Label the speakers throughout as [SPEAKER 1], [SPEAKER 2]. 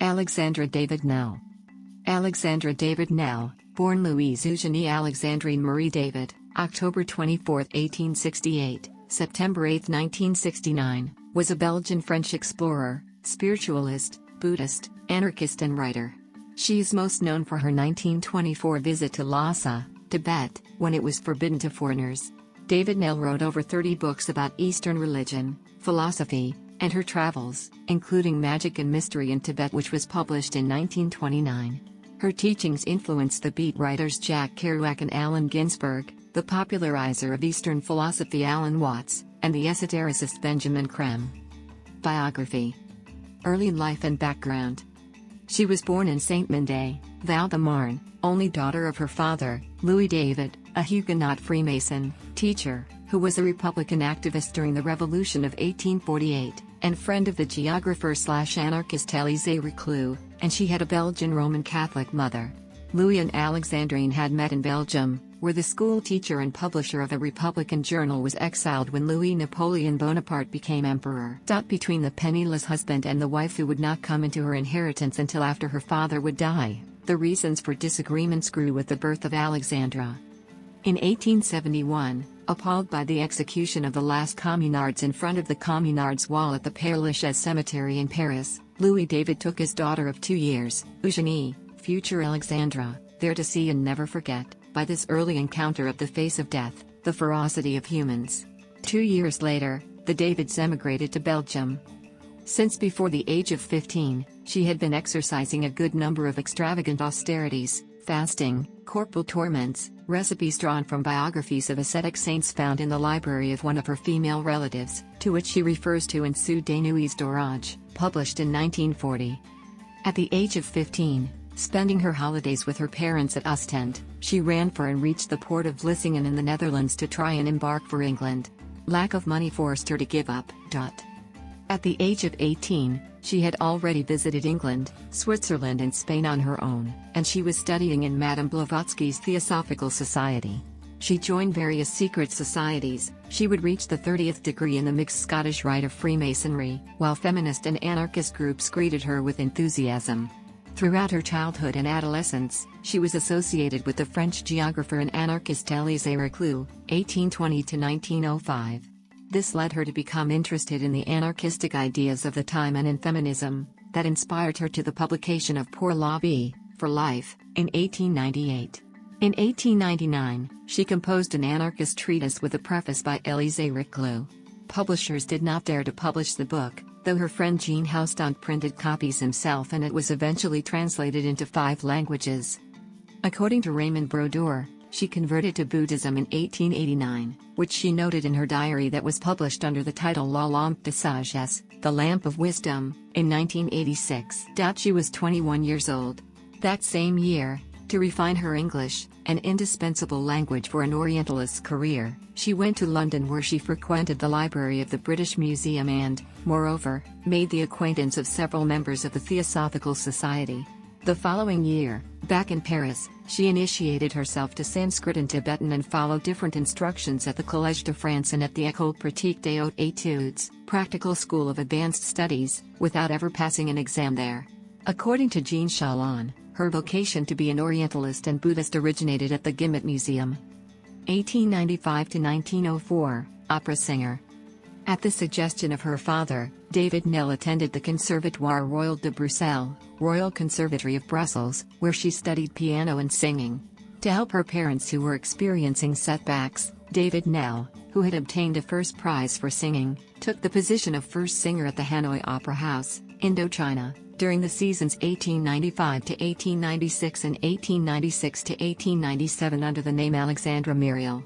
[SPEAKER 1] Alexandra David-Néel. Alexandra David-Néel, born Louise Eugénie Alexandrine Marie David, October 24, 1868, September 8, 1969, was a Belgian-French explorer, spiritualist, Buddhist, anarchist and writer. She is most known for her 1924 visit to Lhasa, Tibet, when it was forbidden to foreigners. David-Néel wrote over 30 books about Eastern religion, philosophy, and her travels, including Magic and Mystery in Tibet, which was published in 1929. Her teachings influenced the beat writers Jack Kerouac and Allen Ginsberg, the popularizer of Eastern philosophy Alan Watts, and the esotericist Benjamin Creme. Biography. Early life and background. She was born in Saint-Mandé, Val-de-Marne, only daughter of her father, Louis David, a Huguenot Freemason, teacher, who was a Republican activist during the Revolution of 1848, and friend of the geographer/anarchist Élisée Reclus, and she had a Belgian Roman Catholic mother. Louis and Alexandrine had met in Belgium, where the school teacher and publisher of a Republican journal was exiled when Louis Napoleon Bonaparte became emperor. Between the penniless husband and the wife who would not come into her inheritance until after her father would die, the reasons for disagreements grew with the birth of Alexandra. In 1871, appalled by the execution of the last communards in front of the Communards Wall at the Père Lachaise cemetery in Paris, Louis David took his daughter of 2 years, Eugénie, future Alexandra, there to see and never forget, by this early encounter of the face of death, the ferocity of humans. 2 years later, the Davids emigrated to Belgium. Since before the age of 15, she had been exercising a good number of extravagant austerities, fasting, corporal torments, recipes drawn from biographies of ascetic saints found in the library of one of her female relatives, to which she refers to in Sous des Nuits d'Orage, published in 1940. At the age of 15, spending her holidays with her parents at Ostend, she ran for and reached the port of Vlissingen in the Netherlands to try and embark for England. Lack of money forced her to give up. At the age of 18, she had already visited England, Switzerland and Spain on her own, and she was studying in Madame Blavatsky's Theosophical Society. She joined various secret societies. She would reach the 30th degree in the mixed Scottish Rite of Freemasonry, while feminist and anarchist groups greeted her with enthusiasm. Throughout her childhood and adolescence, she was associated with the French geographer and anarchist Élisée Reclus, 1820–1905. This led her to become interested in the anarchistic ideas of the time and in feminism, that inspired her to the publication of Pour la vie, for life, in 1898. In 1899, she composed an anarchist treatise with a preface by Élisée Reclus. Publishers did not dare to publish the book, though her friend Jean Houston printed copies himself, and it was eventually translated into 5 languages. According to Raymond Brodeur, she converted to Buddhism in 1889, which she noted in her diary that was published under the title La Lampe de Sagesse, The Lamp of Wisdom, in 1986. She was 21 years old. That same year, to refine her English, an indispensable language for an Orientalist's career, she went to London, where she frequented the library of the British Museum and, moreover, made the acquaintance of several members of the Theosophical Society. The following year, back in Paris, she initiated herself to Sanskrit and Tibetan and followed different instructions at the Collège de France and at the École Pratique des Hautes Études, Practical School of Advanced Studies, without ever passing an exam there. According to Jean Chalon, her vocation to be an Orientalist and Buddhist originated at the Guimet Museum. 1895–1904, opera singer. At the suggestion of her father, David-Néel attended the Conservatoire Royal de Bruxelles, Royal Conservatory of Brussels, where she studied piano and singing. To help her parents who were experiencing setbacks, David-Néel, who had obtained a first prize for singing, took the position of first singer at the Hanoi Opera House, Indochina, during the seasons 1895–1896 and 1896–1897 under the name Alexandra Muriel.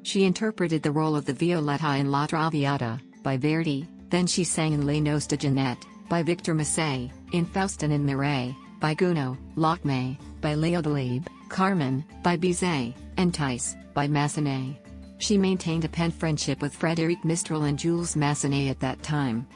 [SPEAKER 1] She interpreted the role of the Violetta in La Traviata, by Verdi, then she sang in Les Noces de Jeannette, by Victor Massé, in Faustin and Mireille, by Gounod, Lakmé, by Léo Delibes, Carmen, by Bizet, and Thais, by Massenet. She maintained a pen friendship with Frédéric Mistral and Jules Massenet at that time.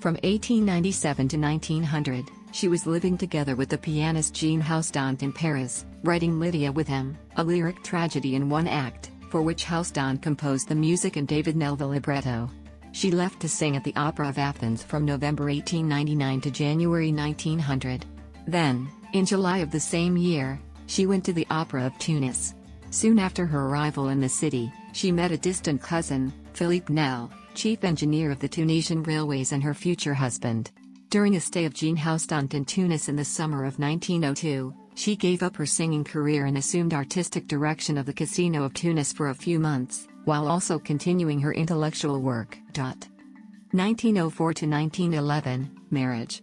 [SPEAKER 1] From 1897 to 1900, she was living together with the pianist Jean Houston in Paris, writing Lydia with him, a lyric tragedy in 1 act, for which Houston composed the music and David-Néel the libretto. She left to sing at the Opera of Athens from November 1899 to January 1900. Then, in July of the same year, she went to the Opera of Tunis. Soon after her arrival in the city, she met a distant cousin, Philippe Nel, chief engineer of the Tunisian railways and her future husband. During a stay of Jean Houston in Tunis in the summer of 1902, she gave up her singing career and assumed artistic direction of the Casino of Tunis for a few months, while also continuing her intellectual work. 1904 to 1911, marriage.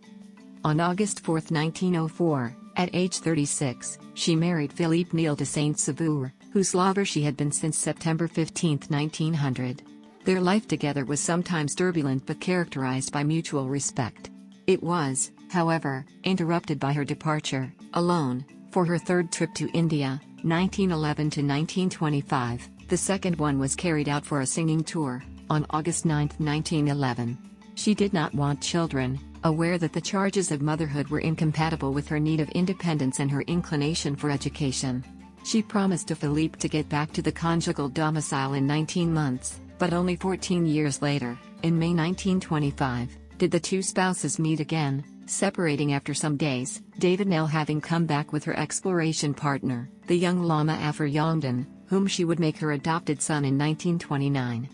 [SPEAKER 1] On August 4, 1904, at age 36, she married Philippe Nel de Saint-Sauveur, whose lover she had been since September 15, 1900. Their life together was sometimes turbulent but characterized by mutual respect. It was, however, interrupted by her departure, alone, for her third trip to India, 1911 to 1925. The second one was carried out for a singing tour, on August 9, 1911. She did not want children, aware that the charges of motherhood were incompatible with her need of independence and her inclination for education. She promised to Philippe to get back to the conjugal domicile in 19 months, but only 14 years later, in May 1925, did the two spouses meet again, separating after some days, David-Néel having come back with her exploration partner, the young Lama Afar Yongden, whom she would make her adopted son in 1929.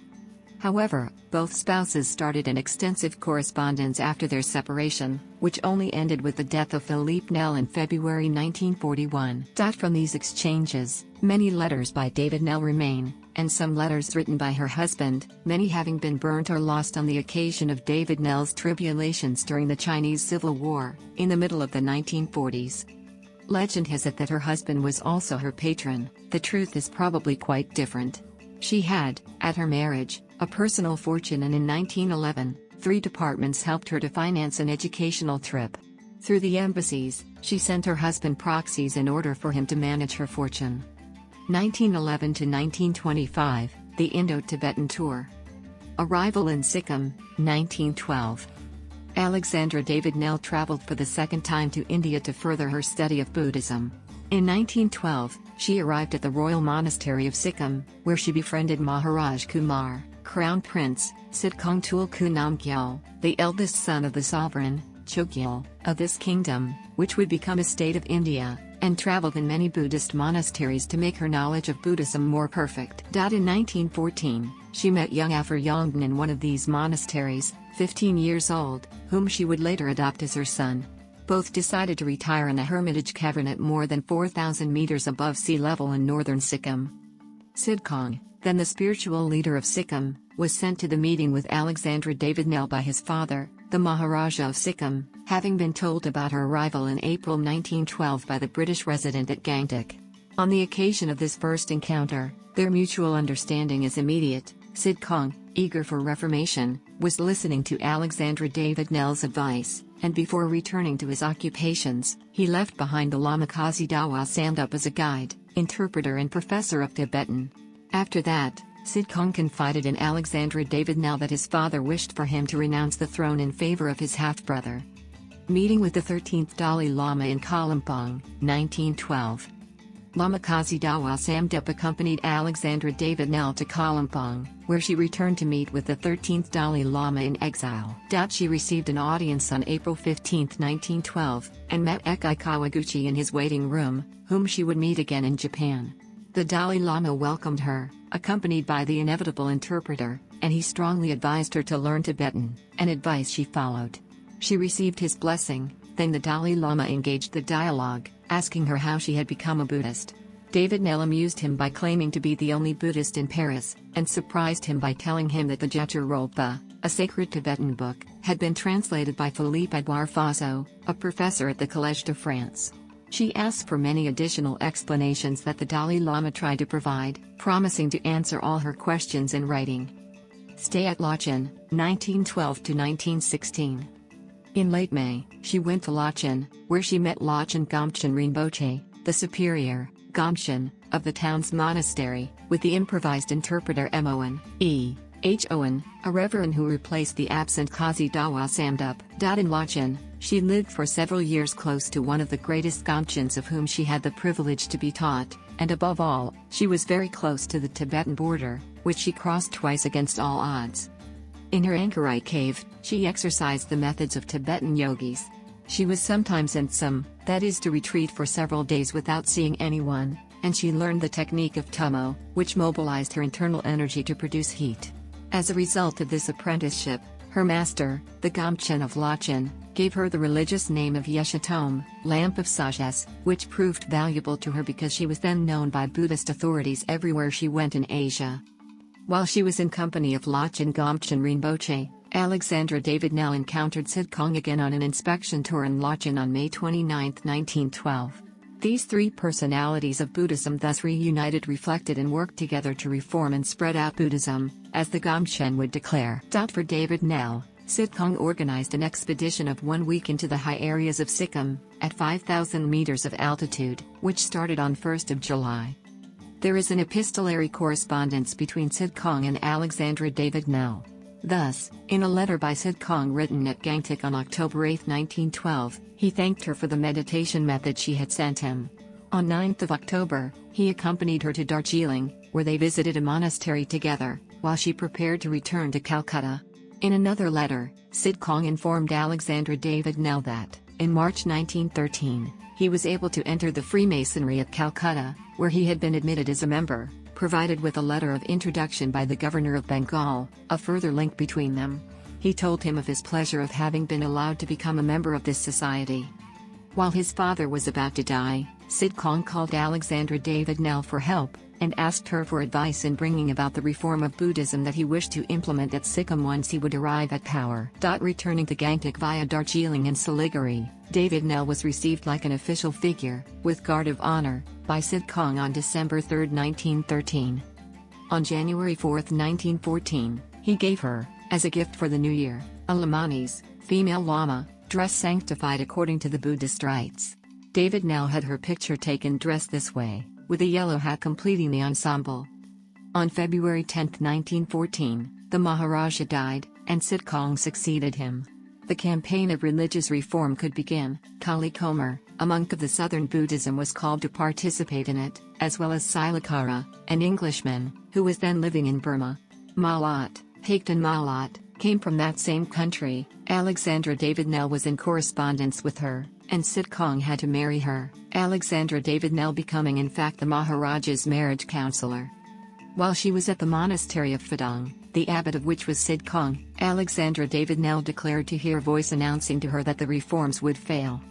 [SPEAKER 1] However, both spouses started an extensive correspondence after their separation, which only ended with the death of Philippe Nel in February 1941. From these exchanges, many letters by David-Néel remain, and some letters written by her husband, many having been burnt or lost on the occasion of David-Néel's tribulations during the Chinese Civil War, in the middle of the 1940s. Legend has it that her husband was also her patron. The truth is probably quite different. She had, at her marriage, a personal fortune, and in 1911, 3 departments helped her to finance an educational trip. Through the embassies, she sent her husband proxies in order for him to manage her fortune. 1911 to 1925, the Indo-Tibetan Tour. Arrival in Sikkim, 1912. Alexandra David-Néel traveled for the second time to India to further her study of Buddhism. In 1912, she arrived at the royal monastery of Sikkim, where she befriended Maharaj Kumar, Crown Prince, Sitkong Tulku Namgyal, the eldest son of the sovereign, Chogyal, of this kingdom, which would become a state of India, and traveled in many Buddhist monasteries to make her knowledge of Buddhism more perfect. In 1914, she met young Afar Yongden in one of these monasteries, 15 years old, whom she would later adopt as her son. Both decided to retire in a hermitage cavern at more than 4,000 meters above sea level in northern Sikkim. Sitkong, then the spiritual leader of Sikkim, was sent to the meeting with Alexandra David-Néel by his father, the Maharaja of Sikkim, having been told about her arrival in April 1912 by the British resident at Gangtok. On the occasion of this first encounter, their mutual understanding is immediate. Sitkong, eager for reformation, was listening to Alexandra David-Néel's advice, and before returning to his occupations, he left behind the Lama Kazi Dawa Samdup as a guide, interpreter and professor of Tibetan. After that, Sitkong confided in Alexandra David-Néel that his father wished for him to renounce the throne in favor of his half-brother. Meeting with the 13th Dalai Lama in Kalimpong, 1912. Lama Kazi Dawa Samdup accompanied Alexandra David-Néel to Kalimpong, where she returned to meet with the 13th Dalai Lama in exile. She received an audience on April 15, 1912, and met Ekai Kawaguchi in his waiting room, whom she would meet again in Japan. The Dalai Lama welcomed her, accompanied by the inevitable interpreter, and he strongly advised her to learn Tibetan, an advice she followed. She received his blessing, then the Dalai Lama engaged the dialogue, asking her how she had become a Buddhist. David-Néel amused him by claiming to be the only Buddhist in Paris, and surprised him by telling him that the Jetur Rolpa, a sacred Tibetan book, had been translated by Philippe Edouard Faso, a professor at the Collège de France. She asked for many additional explanations that the Dalai Lama tried to provide, promising to answer all her questions in writing. Stay at Lhasa, 1912 to 1916. In late May, she went to Lhasa, where she met Lhasa Gomchen Rinpoche, the superior, Gomchen, of the town's monastery, with the improvised interpreter Mon. E. H. Owen, a reverend who replaced the absent Kazi Dawa Samdup. In Lhasa, she lived for several years close to one of the greatest Gomchens of whom she had the privilege to be taught, and above all, she was very close to the Tibetan border, which she crossed twice against all odds. In her anchorite cave, she exercised the methods of Tibetan yogis. She was sometimes in some, that is to retreat for several days without seeing anyone, and she learned the technique of tummo, which mobilized her internal energy to produce heat. As a result of this apprenticeship, her master, the Gamchen of Lhasa, gave her the religious name of Yeshatom, Lamp of Sagesse, which proved valuable to her because she was then known by Buddhist authorities everywhere she went in Asia. While she was in company of Lhasa Gamchen Rinpoche, Alexandra David-Néel encountered Sidkong again on an inspection tour in Lhasa on May 29, 1912. These three personalities of Buddhism thus reunited, reflected and worked together to reform and spread out Buddhism, as the Gamchen would declare. For David-Néel, Sidkong organized an expedition of 1 week into the high areas of Sikkim, at 5,000 meters of altitude, which started on 1st of July. There is an epistolary correspondence between Sidkong and Alexandra David-Néel. Thus, in a letter by Sidkong written at Gangtok on October 8, 1912, he thanked her for the meditation method she had sent him. On 9th of October, he accompanied her to Darjeeling, where they visited a monastery together, while she prepared to return to Calcutta. In another letter, Sidkong informed Alexandra David-Néel that, in March 1913, he was able to enter the Freemasonry at Calcutta, where he had been admitted as a member, provided with a letter of introduction by the governor of Bengal, a further link between them. He told him of his pleasure of having been allowed to become a member of this society. While his father was about to die, Sidkong called Alexandra David-Néel for help, and asked her for advice in bringing about the reform of Buddhism that he wished to implement at Sikkim once he would arrive at power. Returning to Gangtok via Darjeeling and Siliguri, David-Néel was received like an official figure, with guard of honor, by Sidkong on December 3, 1913. On January 4, 1914, he gave her, as a gift for the new year, a Lamanis, female Lama, dress sanctified according to the Buddhist rites. David-Néel had her picture taken dressed this way, with a yellow hat completing the ensemble. On February 10, 1914, the Maharaja died, and Sidkong succeeded him. The campaign of religious reform could begin. Kali Komer, a monk of the Southern Buddhism, was called to participate in it, as well as Silakara, an Englishman, who was then living in Burma. Malat, Haktan Malat, came from that same country. Alexandra David-Néel was in correspondence with her, and Sidkong had to marry her, Alexandra David-Néel becoming in fact the Maharaja's marriage counselor. While she was at the monastery of Phadong, the abbot of which was Sidkong, Alexandra David-Néel declared to hear a voice announcing to her that the reforms would fail.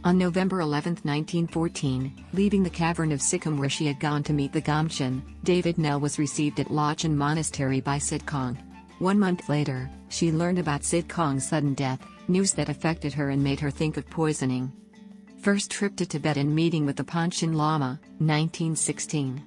[SPEAKER 1] On November 11, 1914, leaving the cavern of Sikkim where she had gone to meet the Gamchen, David-Néel was received at Lhasa Monastery by Sidkong. 1 month later, she learned about Sidkong's sudden death, news that affected her and made her think of poisoning. First trip to Tibet and meeting with the Panchen Lama, 1916.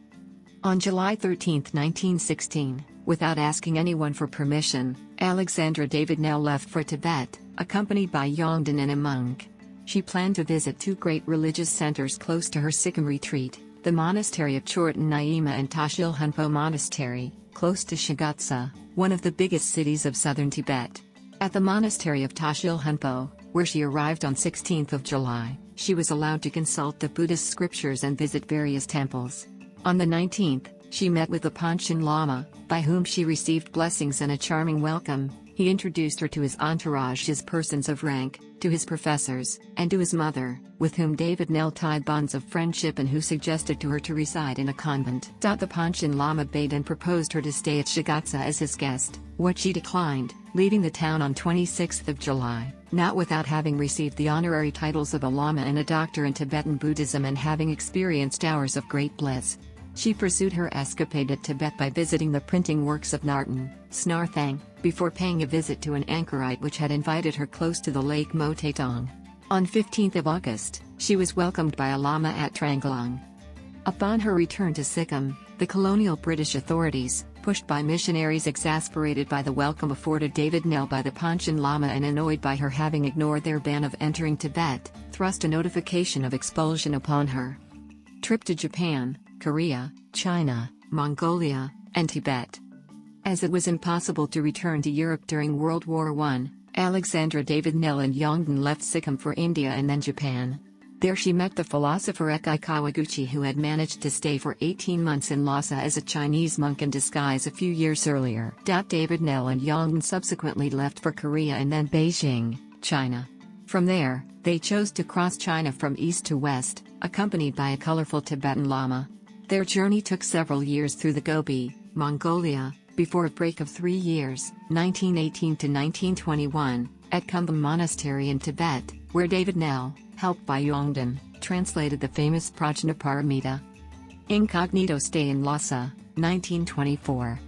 [SPEAKER 1] On July 13, 1916, without asking anyone for permission, Alexandra David-Néel left for Tibet, accompanied by Yongden and a monk. She planned to visit 2 great religious centers close to her Sikkim retreat, the monastery of Chorten Nyima and Tashil Hunpo Monastery, close to Shigatse, one of the biggest cities of southern Tibet. At the monastery of Tashil Hunpo, where she arrived on 16th of July, she was allowed to consult the Buddhist scriptures and visit various temples. On the 19th, she met with the Panchen Lama, by whom she received blessings and a charming welcome. He introduced her to his entourage, his persons of rank, to his professors, and to his mother, with whom David-Néel tied bonds of friendship and who suggested to her to reside in a convent. The Panchen Lama bade and proposed her to stay at Shigatse as his guest, what she declined, leaving the town on 26th of July, not without having received the honorary titles of a Lama and a doctor in Tibetan Buddhism and having experienced hours of great bliss. She pursued her escapade at Tibet by visiting the printing works of Nartan, Snarthang, before paying a visit to an anchorite which had invited her close to the lake Motetong. On 15th of August, she was welcomed by a Lama at Tranglang. Upon her return to Sikkim, the colonial British authorities, pushed by missionaries exasperated by the welcome afforded David-Néel by the Panchen Lama and annoyed by her having ignored their ban of entering Tibet, thrust a notification of expulsion upon her. Trip to Japan, Korea, China, Mongolia, and Tibet. As it was impossible to return to Europe during World War I, Alexandra David-Néel and Yongden left Sikkim for India and then Japan. There she met the philosopher Eki Kawaguchi, who had managed to stay for 18 months in Lhasa as a Chinese monk in disguise a few years earlier. David-Néel and Yongden subsequently left for Korea and then Beijing, China. From there, they chose to cross China from east to west, accompanied by a colorful Tibetan Lama. Their journey took several years through the Gobi, Mongolia, before a break of 3 years, 1918 to 1921, at Kumbum Monastery in Tibet, where David-Néel, helped by Yongden, translated the famous Prajnaparamita. Incognito stay in Lhasa, 1924.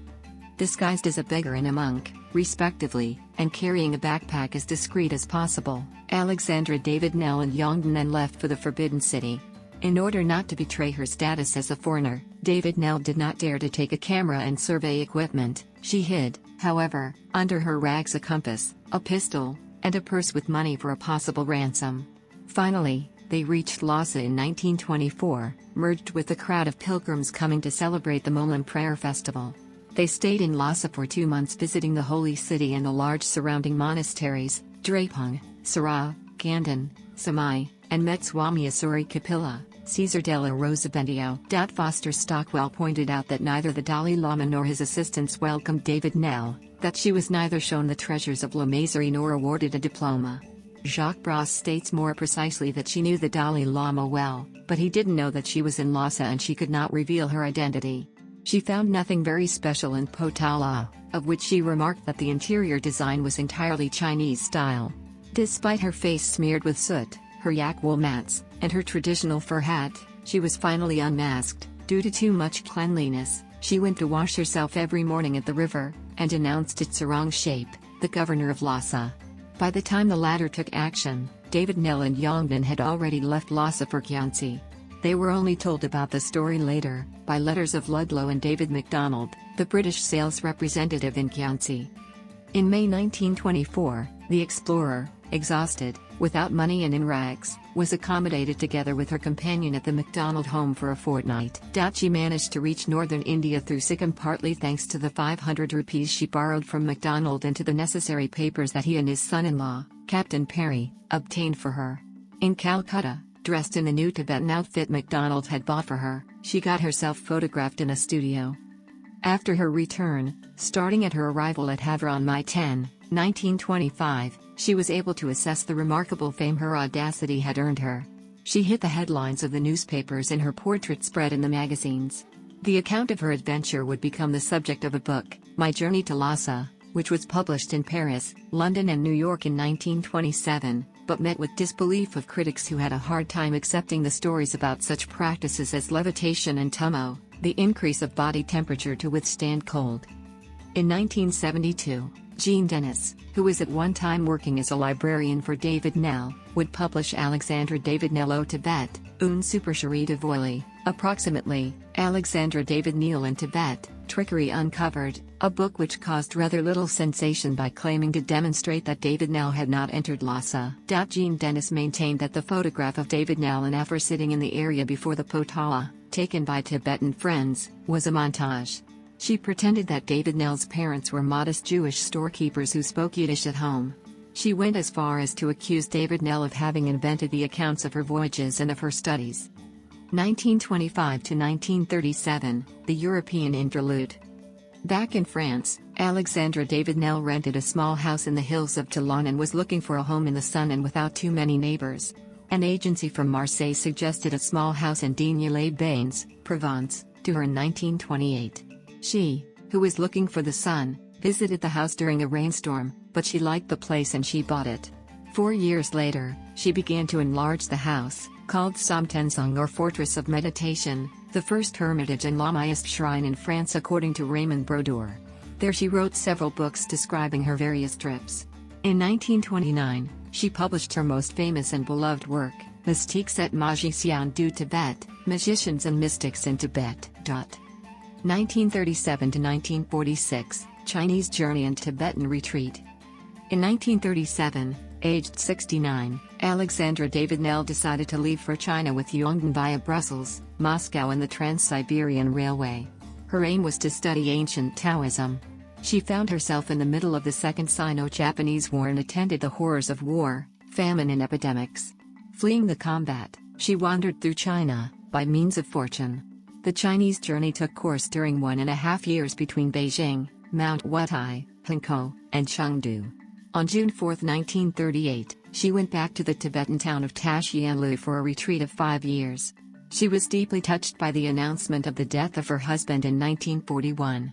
[SPEAKER 1] Disguised as a beggar and a monk, respectively, and carrying a backpack as discreet as possible, Alexandra David-Néel and Yongden then left for the Forbidden City. In order not to betray her status as a foreigner, David-Néel did not dare to take a camera and survey equipment. She hid, however, under her rags a compass, a pistol, and a purse with money for a possible ransom. Finally, they reached Lhasa in 1924, merged with the crowd of pilgrims coming to celebrate the Molam Prayer Festival. They stayed in Lhasa for 2 months, visiting the holy city and the large surrounding monasteries, Drepung, Sara, Ganden, Samai, and met Swami Asuri Kapila, Cesar della Rosabendio. Foster Stockwell pointed out that neither the Dalai Lama nor his assistants welcomed David-Néel, that she was neither shown the treasures of Lamasery nor awarded a diploma. Jacques Bras states more precisely that she knew the Dalai Lama well, but he didn't know that she was in Lhasa and she could not reveal her identity. She found nothing very special in Potala, of which she remarked that the interior design was entirely Chinese style. Despite her face smeared with soot, her yak wool mats, and her traditional fur hat, she was finally unmasked. Due to too much cleanliness, she went to wash herself every morning at the river, and announced it Sarang Shape, the governor of Lhasa. By the time the latter took action, David-Néel and Yongden had already left Lhasa for Gyansi. They were only told about the story later, by letters of Ludlow and David MacDonald, the British sales representative in Gyansi. In May 1924, the explorer, exhausted, without money and in rags, was accommodated together with her companion at the MacDonald home for a fortnight. She managed to reach northern India through Sikkim partly thanks to the 500 rupees she borrowed from MacDonald and to the necessary papers that he and his son-in-law, Captain Perry, obtained for her. In Calcutta, dressed in the new Tibetan outfit MacDonald had bought for her, she got herself photographed in a studio. After her return, starting at her arrival at Havre on May 10, 1925, she was able to assess the remarkable fame her audacity had earned her. She hit the headlines of the newspapers and her portrait spread in the magazines. The account of her adventure would become the subject of a book, My Journey to Lhasa, which was published in Paris, London and New York in 1927, but met with disbelief of critics who had a hard time accepting the stories about such practices as levitation and tummo, the increase of body temperature to withstand cold. In 1972, Jean Dennis, who was at one time working as a librarian for David-Néel, would publish Alexandra David-Néel au Tibet, une supercherie de voile, approximately, Alexandra David-Néel in Tibet, Trickery Uncovered, a book which caused rather little sensation by claiming to demonstrate that David-Néel had not entered Lhasa. Jean Dennis maintained that the photograph of David-Néel and Afra sitting in the area before the Potala, taken by Tibetan friends, was a montage. She pretended that David-Néel's parents were modest Jewish storekeepers who spoke Yiddish at home. She went as far as to accuse David-Néel of having invented the accounts of her voyages and of her studies. 1925 to 1937, the European interlude. Back in France, Alexandra David-Néel rented a small house in the hills of Toulon and was looking for a home in the sun and without too many neighbors. An agency from Marseille suggested a small house in Digne-les-Bains, Provence, to her in 1928. She, who was looking for the sun, visited the house during a rainstorm, but she liked the place and she bought it. 4 years later, she began to enlarge the house, called Somtensung or Fortress of Meditation, the first hermitage and Lamaist shrine in France according to Raymond Brodeur. There she wrote several books describing her various trips. In 1929, she published her most famous and beloved work, Mystiques et Magiciens du Tibet, Magicians and Mystics in Tibet. 1937 to 1946, Chinese Journey and Tibetan Retreat. In 1937, aged 69, Alexandra David-Néel decided to leave for China with Yongden via Brussels, Moscow and the Trans-Siberian Railway. Her aim was to study ancient Taoism. She found herself in the middle of the Second Sino-Japanese War and attended the horrors of war, famine and epidemics. Fleeing the combat, She wandered through China, by means of fortune. The Chinese journey took course during 1.5 years between Beijing, Mount Wutai, Hankou, and Chengdu. On June 4, 1938, she went back to the Tibetan town of Tashianlu for a retreat of 5 years. She was deeply touched by the announcement of the death of her husband in 1941.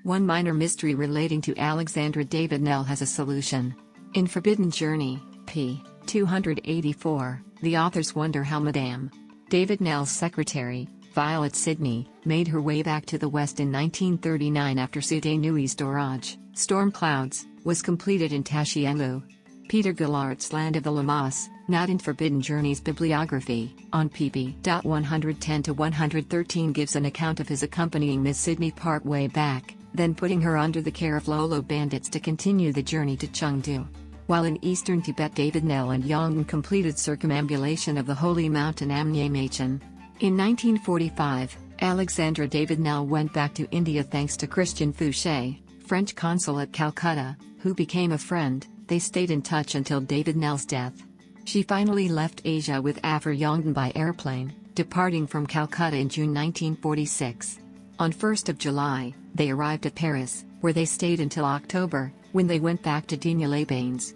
[SPEAKER 1] One minor mystery relating to Alexandra David-Néel has a solution. In Forbidden Journey, p. 284, the authors wonder how Madame David-Néel's secretary, Violet Sidney, made her way back to the West in 1939 after Souday Nui's Dorage, Storm Clouds, was completed in Tashianlu. Peter Gillart's Land of the Lamas, not in Forbidden Journey's bibliography, on pp. 110-113 gives an account of his accompanying Miss Sidney part way back, then putting her under the care of Lolo bandits to continue the journey to Chengdu. While in eastern Tibet, David-Néel and Yongden completed circumambulation of the holy mountain Amnyamachen. In 1945, Alexandra David-Néel went back to India thanks to Christian Fouché, French consul at Calcutta, who became a friend. They stayed in touch until David-Néel's death. She finally left Asia with Afur Yongden by airplane, departing from Calcutta in June 1946. On 1st of July, they arrived at Paris, where they stayed until October, when they went back to Digne-les-Bains.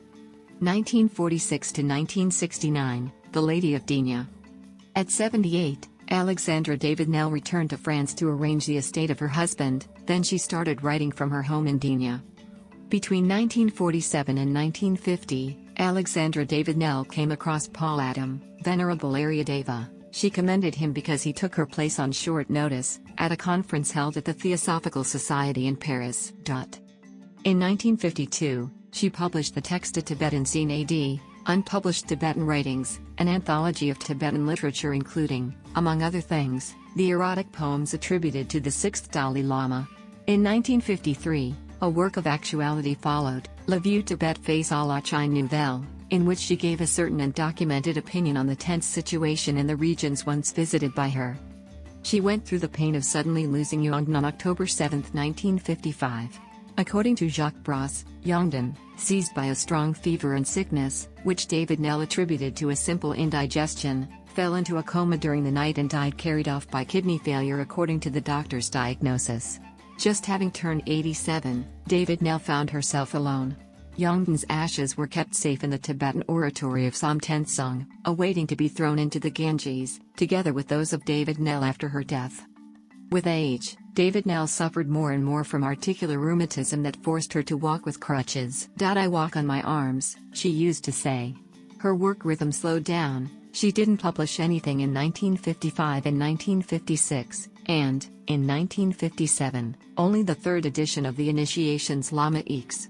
[SPEAKER 1] 1946 to 1969, the Lady of Digne. At 78, Alexandra David-Néel returned to France to arrange the estate of her husband, then she started writing from her home in Digne. Between 1947 and 1950, Alexandra David-Néel came across Paul Adam, Venerable Aryadeva. She commended him because he took her place on short notice, at a conference held at the Theosophical Society in Paris. In 1952, she published the text of Tibetan Scene AD, Unpublished Tibetan Writings, an anthology of Tibetan literature including, among other things, the erotic poems attributed to the 6th Dalai Lama. In 1953, a work of actuality followed, La Vue Tibet face à la Chine Nouvelle, in which she gave a certain and documented opinion on the tense situation in the regions once visited by her. She went through the pain of suddenly losing Yongden on October 7, 1955. According to Jacques Bras, Yongden, seized by a strong fever and sickness, which David-Néel attributed to a simple indigestion, fell into a coma during the night and died carried off by kidney failure according to the doctor's diagnosis. Just having turned 87, David-Néel found herself alone. Yongden's ashes were kept safe in the Tibetan oratory of Samtensong, awaiting to be thrown into the Ganges, together with those of David-Néel after her death. With age, David-Néel suffered more and more from articular rheumatism that forced her to walk with crutches. I walk on my arms, she used to say. Her work rhythm slowed down. She didn't publish anything in 1955 and 1956, and, in 1957, only the third edition of the Initiations Lama X.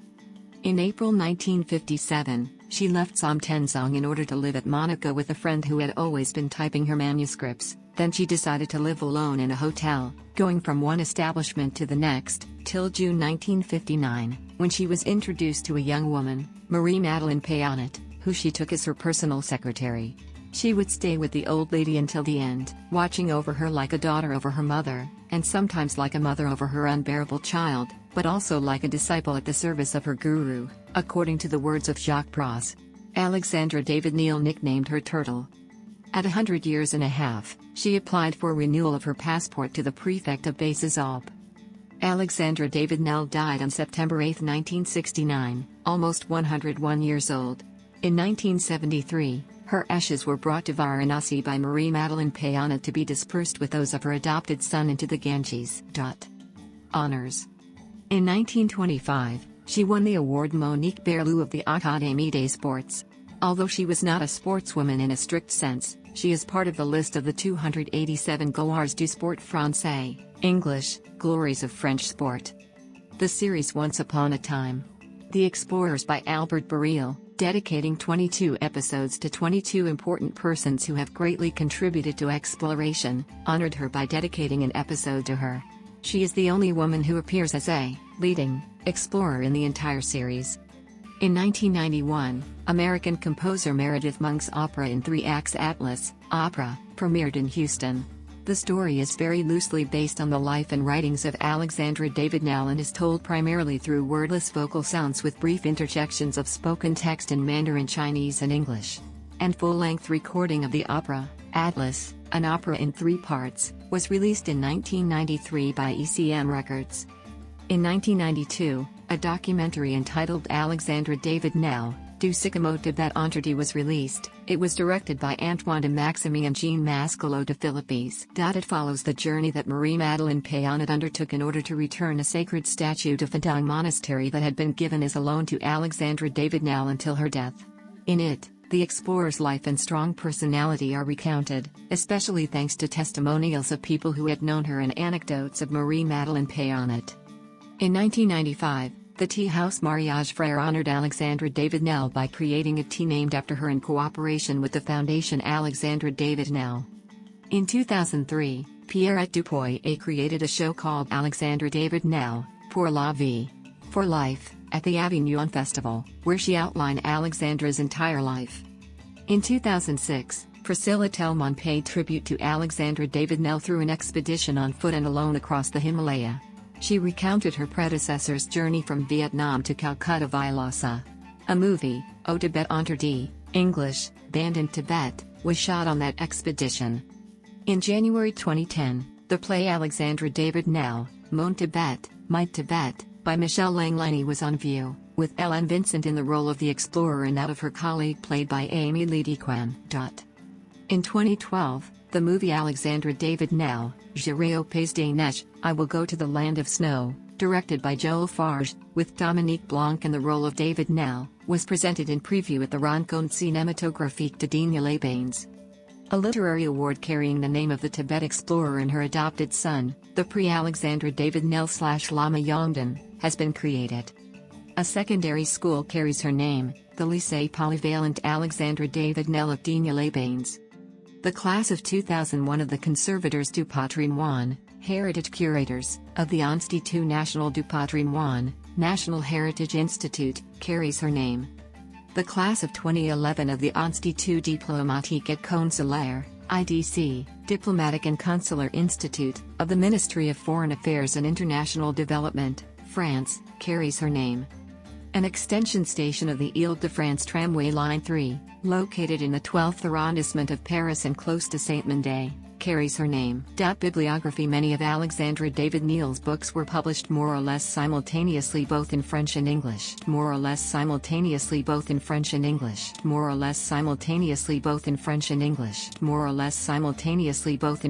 [SPEAKER 1] In April 1957, she left Samtensong in order to live at Monaco with a friend who had always been typing her manuscripts. Then she decided to live alone in a hotel, going from one establishment to the next, till June 1959, when she was introduced to a young woman, Marie-Madeleine Payonet, who she took as her personal secretary. She would stay with the old lady until the end, watching over her like a daughter over her mother, and sometimes like a mother over her unbearable child, but also like a disciple at the service of her guru, according to the words of Jacques Bras. Alexandra David-Néel nicknamed her Turtle. At 100 years and a half, she applied for renewal of her passport to the prefect of Basisalp. Alexandra David-Néel died on September 8, 1969, almost 101 years old. In 1973, her ashes were brought to Varanasi by Marie-Madeleine Payonet to be dispersed with those of her adopted son into the Ganges. Honors. In 1925, she won the award Monique Berlou of the Académie des Sports. Although she was not a sportswoman in a strict sense, she is part of the list of the 287 Gloires du Sport Français, English, Glories of French Sport. The series Once Upon a Time. The Explorers by Albert Baril, dedicating 22 episodes to 22 important persons who have greatly contributed to exploration, honored her by dedicating an episode to her. She is the only woman who appears as a leading explorer in the entire series. In 1991, American composer Meredith Monk's opera in 3 acts Atlas, Opera, premiered in Houston. The story is very loosely based on the life and writings of Alexandra David-Néel and is told primarily through wordless vocal sounds with brief interjections of spoken text in Mandarin Chinese and English. And full-length recording of the opera, Atlas, an opera in 3 parts, was released in 1993 by ECM Records. In 1992, a documentary entitled Alexandra David-Néel, Du Sikkim au Tibet Entretien was released. It was directed by Antoine de Maximi and Jean Mascolo de Philippes. It follows the journey that Marie-Madeleine Payonet undertook in order to return a sacred statue to Fadang Monastery that had been given as a loan to Alexandra David-Néel until her death. In it, the explorer's life and strong personality are recounted, especially thanks to testimonials of people who had known her and anecdotes of Marie-Madeleine Payonet. In 1995, the Tea House Mariage Frere honored Alexandra David-Néel by creating a tea named after her in cooperation with the Foundation Alexandra David-Néel. In 2003, Pierrette Dupoy created a show called Alexandra David-Néel, Pour la Vie, for Life, at the Avignon Festival, where she outlined Alexandra's entire life. In 2006, Priscilla Telmon paid tribute to Alexandra David-Néel through an expedition on foot and alone across the Himalaya. She recounted her predecessor's journey from Vietnam to Calcutta via Lhasa. A movie, Au Tibet Entretien, English, Banned in Tibet, was shot on that expedition. In January 2010, the play Alexandra David-Néel, Mon Tibet, My Tibet, by Michelle Langley was on view, with Ellen Vincent in the role of the explorer and that of her colleague played by Amy Ledequan. In 2012, the movie Alexandra David-Néel, J'irai au pays des neiges, I Will Go to the Land of Snow, directed by Joel Farge, with Dominique Blanc in the role of David-Néel, was presented in preview at the Rencontre Cinématographique de Digne-les-Bains. A literary award carrying the name of the Tibet explorer and her adopted son, the Prix Alexandra David-Néel / Lama Yongden, has been created. A secondary school carries her name, the Lycée Polyvalent Alexandra David-Néel of Digne-les-Bains. The class of 2001 of the Conservateurs du Patrimoine, Heritage Curators, of the Institut National du Patrimoine, National Heritage Institute, carries her name. The class of 2011 of the Institut Diplomatique et Consulaire, IDC, Diplomatic and Consular Institute, of the Ministry of Foreign Affairs and International Development, France, carries her name. An extension station of the Ile-de-France Tramway Line 3, located in the 12th arrondissement of Paris and close to Saint-Mandé, carries her name. Bibliography. Many of Alexandra David-Néel's books were published more or less simultaneously both in French and English. More or less simultaneously both in French and English. More or less simultaneously both in French and English. More or less simultaneously both in